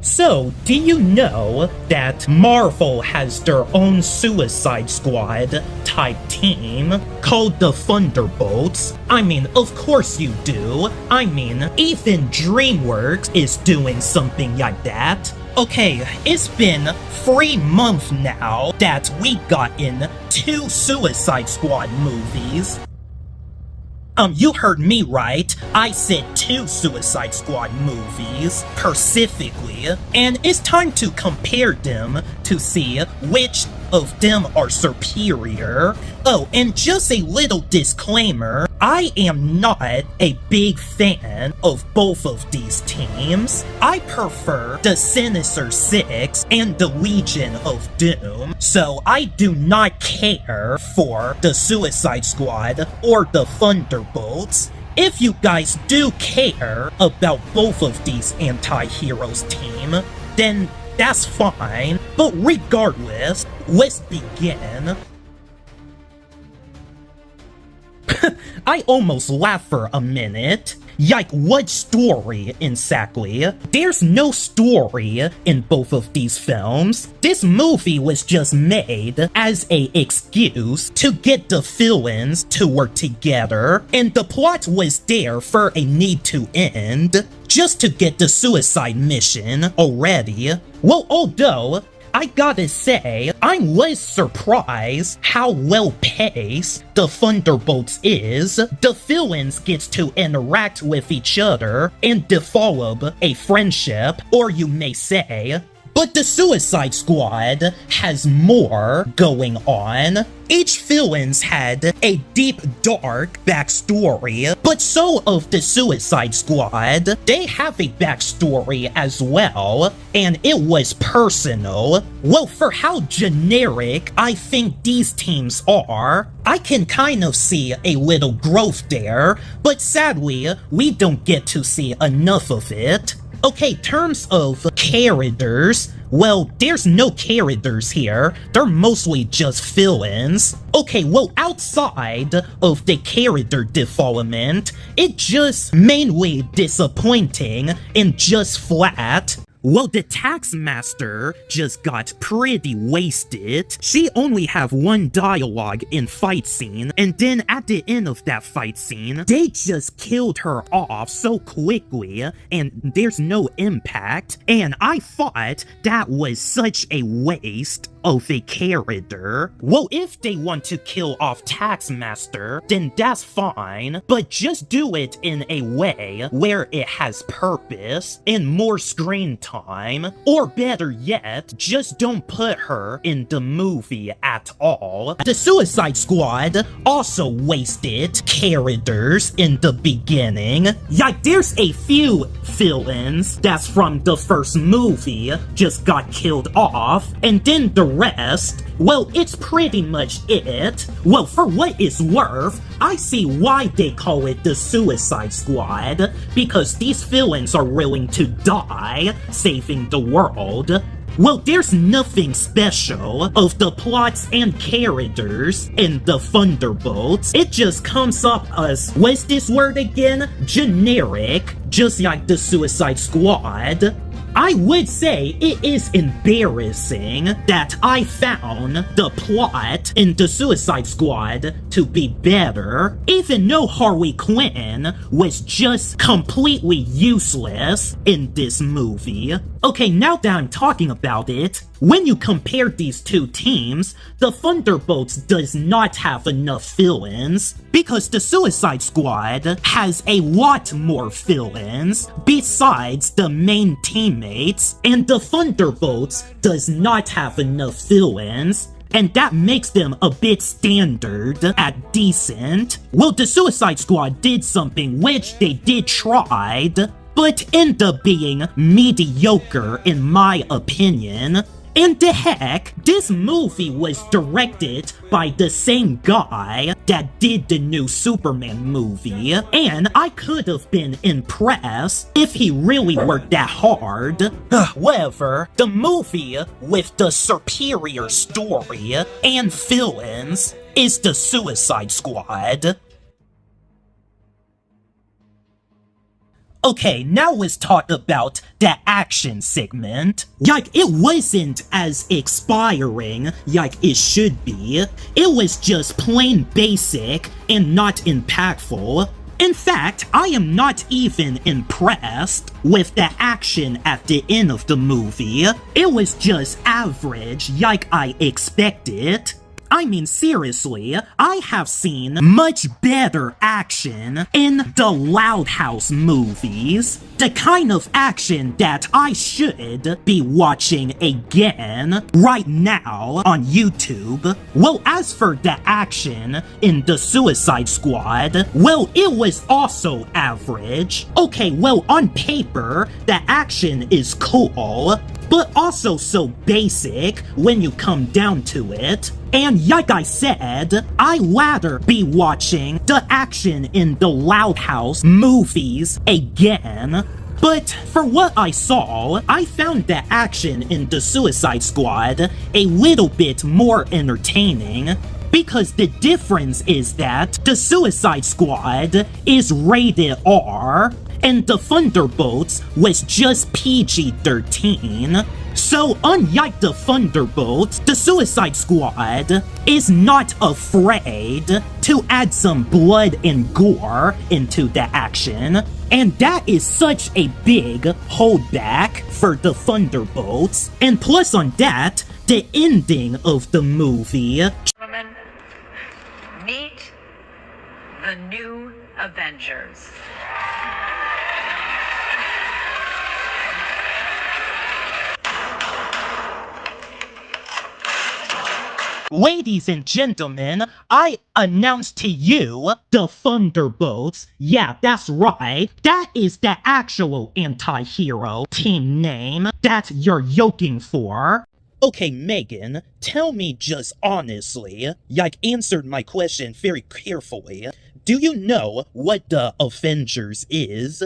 So, do you know that Marvel has their own Suicide Squad type team called the Thunderbolts? I mean, of course you do. I mean, even DreamWorks is doing something like that. Okay, it's been 3 months now that we got in 2 Suicide Squad movies. You heard me right. I said 2 Suicide Squad movies, specifically, and it's time to compare them to see which of them are superior. Oh, and just a little disclaimer, I am not a big fan of both of these teams. I prefer the Sinister Six and the Legion of Doom, so I do not care for the Suicide Squad or the Thunderbolts. If you guys do care about both of these anti-heroes team, then that's fine, but regardless, let's begin. I almost laughed for a minute. Yike, what story exactly? There's no story in both of these films. This movie was just made as an excuse to get the villains to work together, and the plot was there for a need to end, just to get the suicide mission already. Well, although I gotta say, I'm less surprised how well-paced the Thunderbolts is. The villains gets to interact with each other and develop a friendship, or you may say. But the Suicide Squad has more going on. Each villain's had a deep, dark backstory, but so of the Suicide Squad. They have a backstory as well, and it was personal. Well, for how generic I think these teams are, I can kind of see a little growth there, but sadly, we don't get to see enough of it. Okay, terms of characters, well, there's no characters here. They're mostly just villains. Okay, well, outside of the character development, it's just mainly disappointing and just flat. Well, the Taskmaster just got pretty wasted. She only have one dialogue in fight scene, and then at the end of that fight scene, they just killed her off so quickly, and there's no impact, and I thought that was such a waste of a character. Well, if they want to kill off Taskmaster, then that's fine, but just do it in a way where it has purpose and more screen time, or better yet, just don't put her in the movie at all. The Suicide Squad also wasted characters in the beginning. Like, there's a few villains that's from the first movie just got killed off, and then the rest, well, it's pretty much it. Well, for what it's worth, I see why they call it the Suicide Squad, because these villains are willing to die saving the world. Well, there's nothing special of the plots and characters in the Thunderbolts. It just comes up as, what's this word again? Generic, just like the Suicide Squad. I would say it is embarrassing that I found the plot in the Suicide Squad to be better, even though Harley Quinn was just completely useless in this movie. Okay, now that I'm talking about it, when you compare these two teams, the Thunderbolts does not have enough villains, because the Suicide Squad has a lot more villains besides the main teammates, and the Thunderbolts does not have enough villains, and that makes them a bit standard at decent. Well, the Suicide Squad did something which they did tried, but ended up being mediocre in my opinion. And the heck, this movie was directed by the same guy that did the new Superman movie, and I could have been impressed if he really worked that hard. However, the movie with the superior story and villains is the Suicide Squad. Okay, now let's talk about the action segment. Like, it wasn't as inspiring like it should be. It was just plain basic and not impactful. In fact, I am not even impressed with the action at the end of the movie. It was just average like I expected. I mean, seriously, I have seen much better action in the Loud House movies. The kind of action that I should be watching again right now on YouTube. Well, as for the action in the Suicide Squad, well, it was also average. Okay, well, on paper, the action is cool, but also so basic when you come down to it. And like I said, I'd rather be watching the action in the Loud House movies again. But for what I saw, I found the action in the Suicide Squad a little bit more entertaining. Because the difference is that the Suicide Squad is rated R, and the Thunderbolts was just PG-13. So unlike the Thunderbolts, the Suicide Squad is not afraid to add some blood and gore into the action. And that is such a big holdback for the Thunderbolts. And plus on that, the ending of the movie. Gentlemen, meet the new Avengers. Ladies and gentlemen, I announce to you the Thunderbolts. Yeah, that's right. That is the actual anti-hero team name that you're yoking for. Okay, Megan, tell me just honestly, like answered my question very carefully. Do you know what the Avengers is?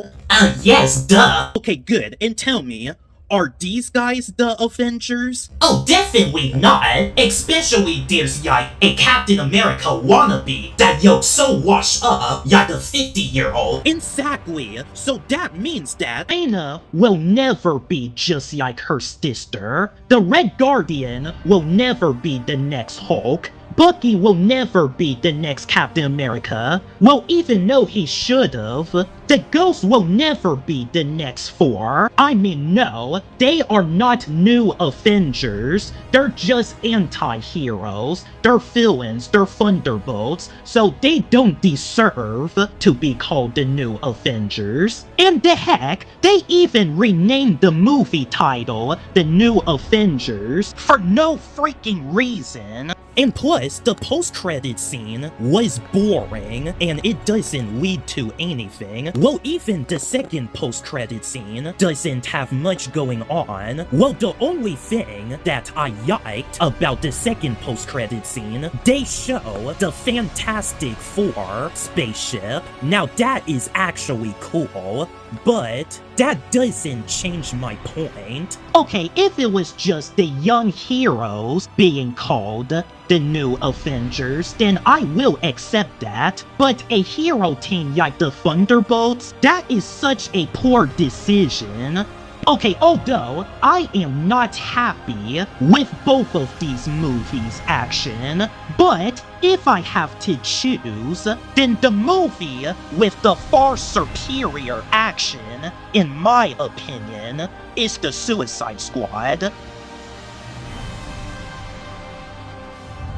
Yes, duh. Okay, good. And tell me, are these guys the Avengers? Oh, definitely not. Especially there's like a Captain America wannabe that so washed up like a 50-year-old. Exactly. So that means that Anna will never be just like her sister. The Red Guardian will never be the next Hulk. Bucky will never be the next Captain America. Well, even though he should've. The Ghost will never be the next Thor. I mean, no, they are not new Avengers. They're just anti-heroes. They're villains, they're Thunderbolts, so they don't deserve to be called the new Avengers. And the heck, they even renamed the movie title The New Avengers for no freaking reason. And plus, the post-credit scene was boring, and it doesn't lead to anything. Well, even the second post-credit scene doesn't have much going on. Well, the only thing that I liked about the second post-credit scene, they show the Fantastic Four spaceship. Now that is actually cool, but that doesn't change my point. Okay, if it was just the young heroes being called the new Avengers, then I will accept that. But a hero team like the Thunderbolts, that is such a poor decision. Okay, although I am not happy with both of these movies' action, but if I have to choose, then the movie with the far superior action, in my opinion, is the Suicide Squad.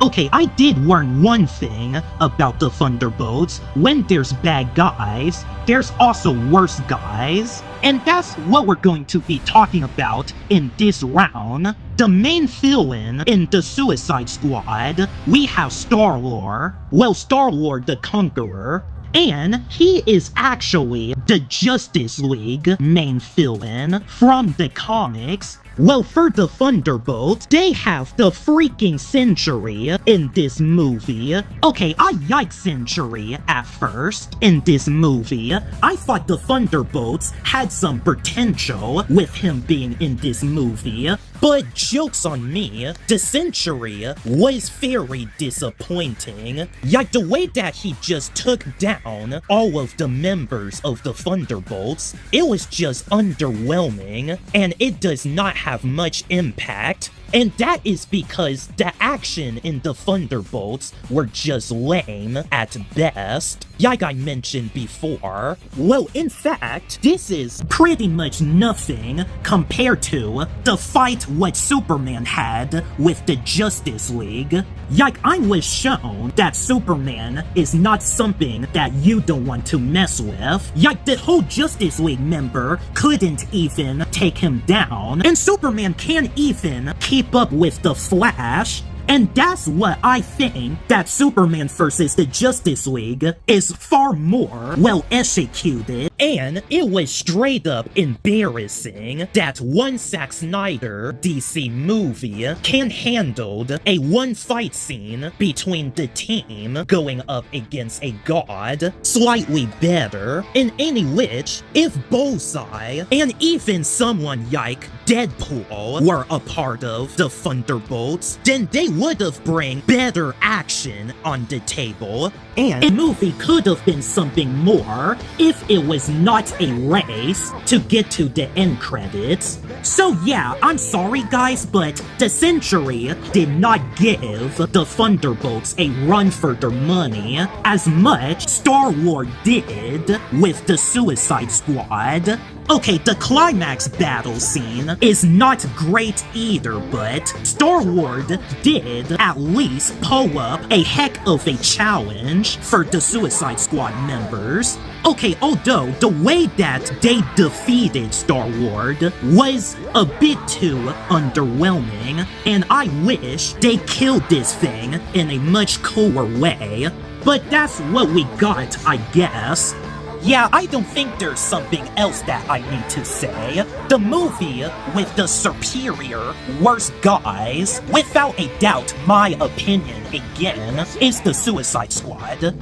Okay, I did learn one thing about the Thunderbolts. When there's bad guys, there's also worse guys. And that's what we're going to be talking about in this round. The main villain in the Suicide Squad, we have Star-Lord. Well, Star-Lord the Conqueror. And he is actually the Justice League main villain from the comics. Well, for the Thunderbolts, they have the freaking century in this movie. Okay, I like century at first in this movie. I thought the Thunderbolts had some potential with him being in this movie. But joke's on me, the century was very disappointing. Like the way that he just took down all of the members of the Thunderbolts, it was just underwhelming, and it does not have much impact. And that is because the action in the Thunderbolts were just lame at best, like I mentioned before. Well, in fact, this is pretty much nothing compared to the fight what Superman had with the Justice League. Like, I was shown that Superman is not something that you don't want to mess with. Like, the whole Justice League member couldn't even take him down, and Superman can't even keep up with the Flash. And that's what I think that Superman vs. the Justice League is far more well executed. And it was straight up embarrassing that one Zack Snyder DC movie can handle a one fight scene between the team going up against a god slightly better, in any which, if Bullseye and even someone like Deadpool were a part of the Thunderbolts, then they would have bring better action on the table. And the movie could have been something more if it was not a race to get to the end credits. So yeah, I'm sorry guys, but the Century did not give the Thunderbolts a run for their money as much Star-Lord did with the Suicide Squad. Okay, the climax battle scene is not great either, but Star-Lord did at least pull up a heck of a challenge for the Suicide Squad members. Okay, although the way that they defeated Star-Lord was a bit too underwhelming, and I wish they killed this thing in a much cooler way, but that's what we got, I guess. Yeah, I don't think there's something else that I need to say. The movie with the superior, worst guys, without a doubt, my opinion again, is the Suicide Squad.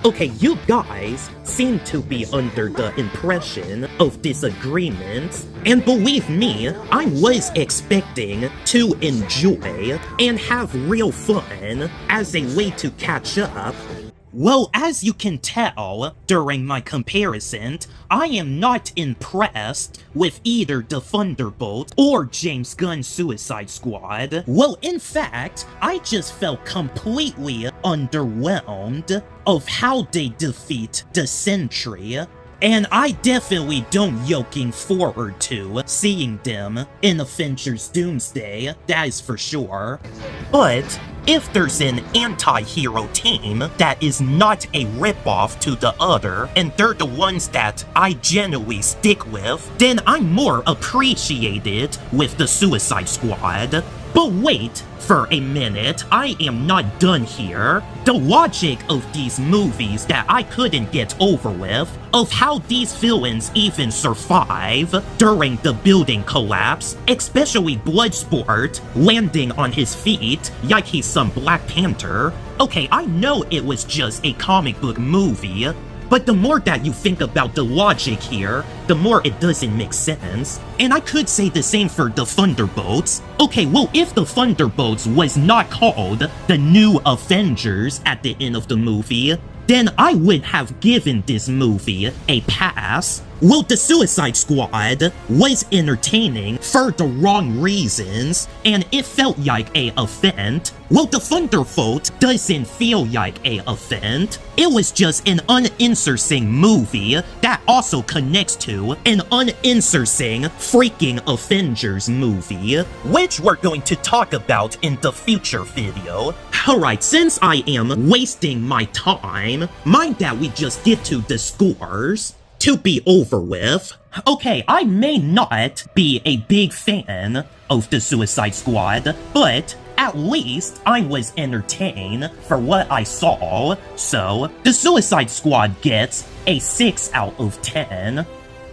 Okay, you guys seem to be under the impression of disagreements, and believe me, I was expecting to enjoy and have real fun as a way to catch up. Well, as you can tell during my comparison, I am not impressed with either the Thunderbolts or James Gunn's Suicide Squad. Well, in fact, I just felt completely underwhelmed of how they defeat the Sentry. And I definitely don't looking forward to seeing them in Avengers Doomsday, that is for sure. But if there's an anti-hero team that is not a ripoff to the other, and they're the ones that I genuinely stick with, then I'm more appreciated with the Suicide Squad. But wait for a minute, I am not done here. The logic of these movies that I couldn't get over with, of how these villains even survive during the building collapse, especially Bloodsport landing on his feet like he's some Black Panther. Okay, I know it was just a comic book movie, but the more that you think about the logic here, the more it doesn't make sense. And I could say the same for the Thunderbolts. Okay, well, if the Thunderbolts was not called the New Avengers at the end of the movie, then I would have given this movie a pass. Well, the Suicide Squad was entertaining for the wrong reasons, and it felt like a event. Well, the Thunderbolts doesn't feel like a event. It was just an uninteresting movie that also connects to an uninteresting freaking Avengers movie, which we're going to talk about in the future video. Alright, since I am wasting my time, mind that we just get to the scores to be over with. Okay, I may not be a big fan of the Suicide Squad, but at least I was entertained for what I saw. So, the Suicide Squad gets a 6 out of 10.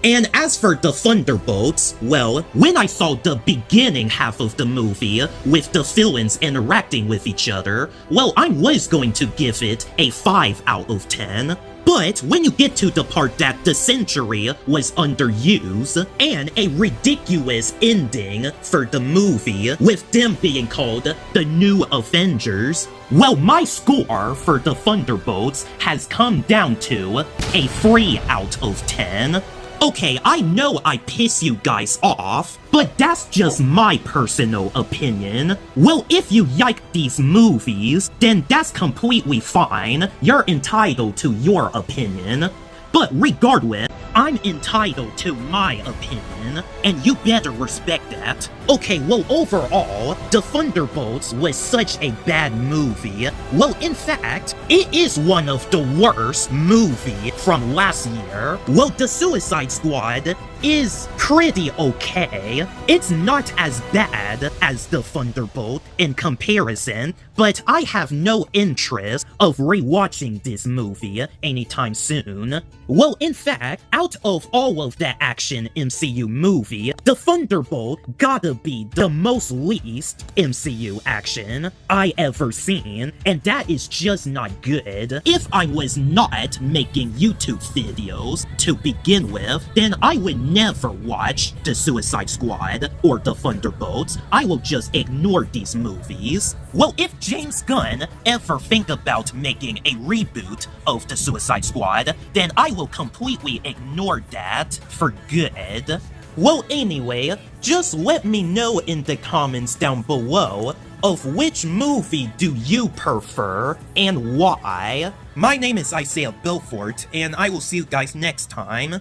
And as for the Thunderbolts, well, when I saw the beginning half of the movie with the villains interacting with each other, well, I was going to give it a 5 out of 10. But when you get to the part that the century was underused, and a ridiculous ending for the movie with them being called the New Avengers, well, my score for the Thunderbolts has come down to a 3 out of 10. Okay, I know I piss you guys off, but that's just my personal opinion. Well, if you like these movies, then that's completely fine. You're entitled to your opinion. But regardless, I'm entitled to my opinion, and you better respect that. Okay, well, overall, The Thunderbolts was such a bad movie. Well, in fact, it is one of the worst movies from last year. Well, The Suicide Squad is pretty okay. It's not as bad as The Thunderbolt in comparison, but I have no interest of rewatching this movie anytime soon. Well, in fact, out of all of the action MCU movie, The Thunderbolt gotta be the most least MCU action I ever seen, and that is just not good. If I was not making YouTube videos to begin with, then I would never watch The Suicide Squad or The Thunderbolts. I will just ignore these movies. Well, if James Gunn ever think about making a reboot of The Suicide Squad, then I will completely ignore that for good. Well, anyway, just let me know in the comments down below of which movie do you prefer and why. My name is Isaiah Belfort, and I will see you guys next time.